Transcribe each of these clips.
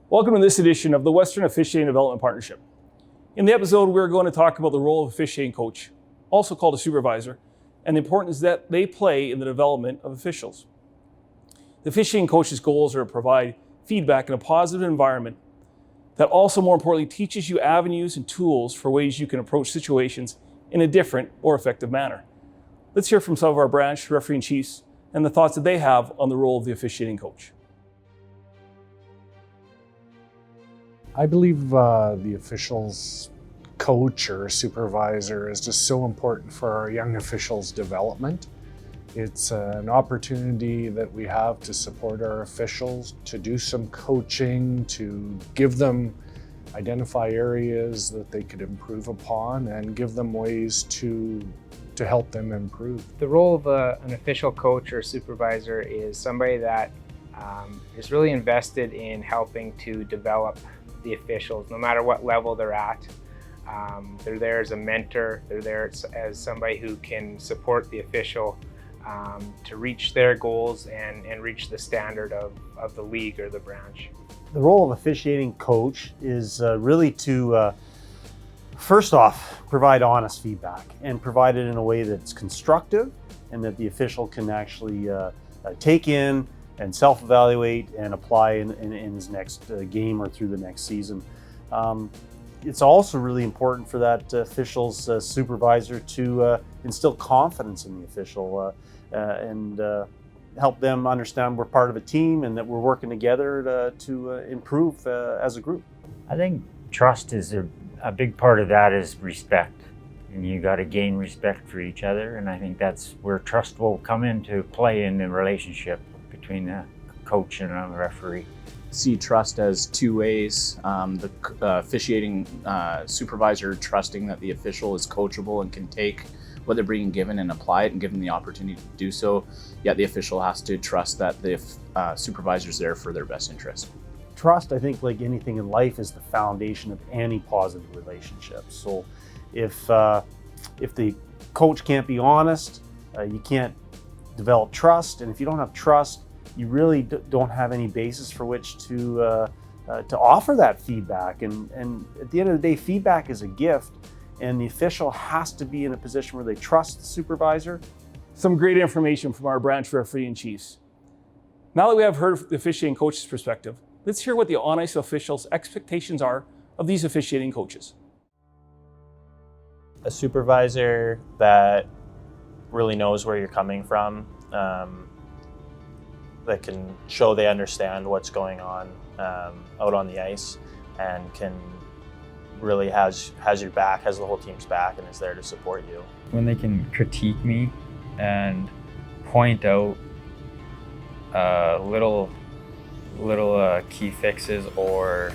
Welcome to this edition of the Western Officiating Development Partnership. In the episode, we're going to talk about the role of officiating coach, also called a supervisor, and the importance that they play in the development of officials. The officiating coach's goals are to provide feedback in a positive environment that also, more importantly, teaches you avenues and tools for ways you can approach situations in a different or effective manner. Let's hear from some of our branch referee and chiefs and the thoughts that they have on the role of the officiating coach. I believe the officials coach or supervisor is just so important for our young officials' development. It's an opportunity that we have to support our officials, to do some coaching, to give them, identify areas that they could improve upon and give them ways to help them improve. The role of an official coach or supervisor is somebody that is really invested in helping to develop the officials, no matter what level they're at. They're there as a mentor, they're there as somebody who can support the official to reach their goals and reach the standard of the league or the branch. The role of officiating coach is really to, first off, provide honest feedback and provide it in a way that's constructive and that the official can actually take in and self-evaluate and apply in his next game or through the next season. It's also really important for that official's supervisor to instill confidence in the official and help them understand we're part of a team and that we're working together to improve as a group. I think trust is a big part of that is respect. And you got to gain respect for each other. And I think that's where trust will come into play in the relationship between a coach and a referee. See trust as two ways. The officiating supervisor trusting that the official is coachable and can take what they're being given and apply it and give them the opportunity to do so. Yet the official has to trust that the supervisor's there for their best interest. Trust, I think, like anything in life, is the foundation of any positive relationship. So if the coach can't be honest, you can't develop trust. And if you don't have trust, you really don't have any basis for which to offer that feedback. And at the end of the day, feedback is a gift, and the official has to be in a position where they trust the supervisor. Some great information from our branch referee and chiefs. Now that we have heard the officiating coach's perspective, let's hear what the on-ice officials' expectations are of these officiating coaches. A supervisor that really knows where you're coming from, that can show they understand what's going on out on the ice and can really has your back, has the whole team's back, and is there to support you. When they can critique me and point out little key fixes or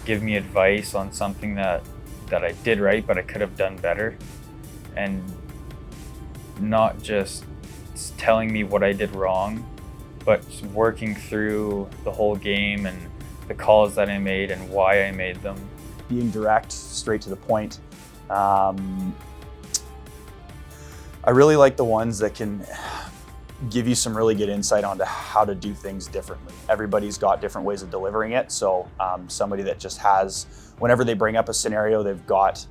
give me advice on something that I did right but I could have done better, and not just telling me what I did wrong, but working through the whole game and the calls that I made and why I made them. Being direct, straight to the point. I really like the ones that can give you some really good insight onto how to do things differently. Everybody's got different ways of delivering it, so somebody that just has, whenever they bring up a scenario, they've got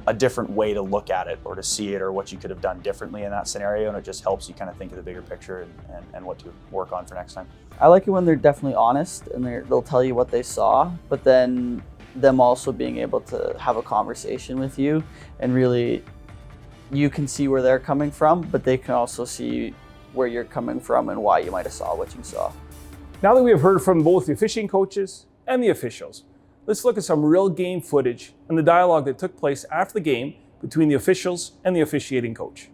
a different way to look at it or to see it or what you could have done differently in that scenario, and it just helps you kind of think of the bigger picture and what to work on for next time. I like it when they're definitely honest and they'll tell you what they saw, but then them also being able to have a conversation with you, and really you can see where they're coming from, but they can also see where you're coming from and why you might have saw what you saw. Now that we have heard from both the officiating coaches and the officials, let's look at some real game footage and the dialogue that took place after the game between the officials and the officiating coach.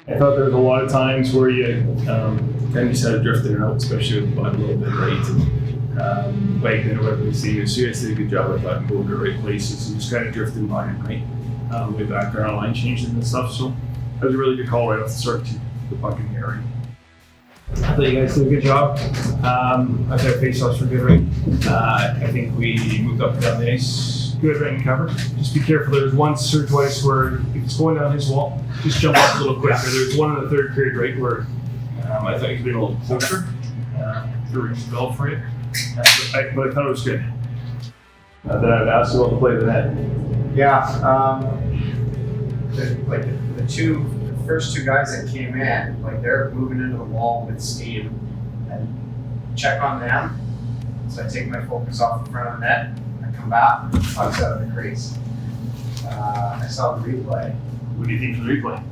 I thought there was a lot of times where you kind of just had to drift in and out, especially with the butt a little bit right. And like whatever we see, so you guys did a good job with that and going to the right places and just kind of drifting by him, right? Way back there on line changes and stuff. So that was a really good call right off the start to the puck in the area. I thought you guys did a good job. I thought face-offs were good, right? I think we moved up and down the ice. Good right in cover. Just be careful. There was once or twice where if it's going down his wall, just jump up a little quicker. There was one in the third period, right, where I thought you could be a little closer. rings the bell for you. But I thought it was good. Then I've asked you about the play of the net. Yeah, the first two guys that came in, like they're moving into the wall with steam, and check on them. So I take my focus off the front of the net, I come back, pucks out of the crease. I saw the replay. What do you think of the replay?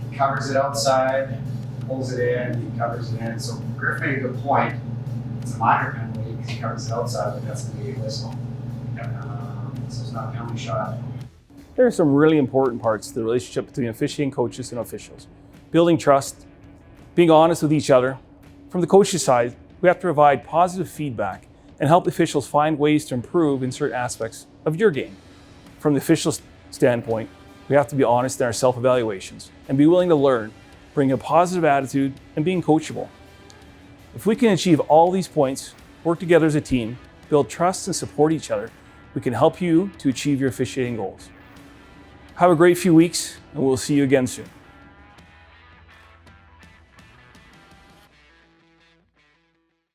He covers it outside, pulls it in, he covers it in. So Griff made a good point. It's a minor penalty because he covers it outside, but that's going to be a whistle. So it's not a penalty shot. There are some really important parts to the relationship between officiating coaches and officials. Building trust, being honest with each other. From the coach's side, we have to provide positive feedback and help officials find ways to improve in certain aspects of your game. From the official's standpoint, we have to be honest in our self-evaluations and be willing to learn, bring a positive attitude, and being coachable. If we can achieve all these points, work together as a team, build trust and support each other, we can help you to achieve your officiating goals. Have a great few weeks, and we'll see you again soon.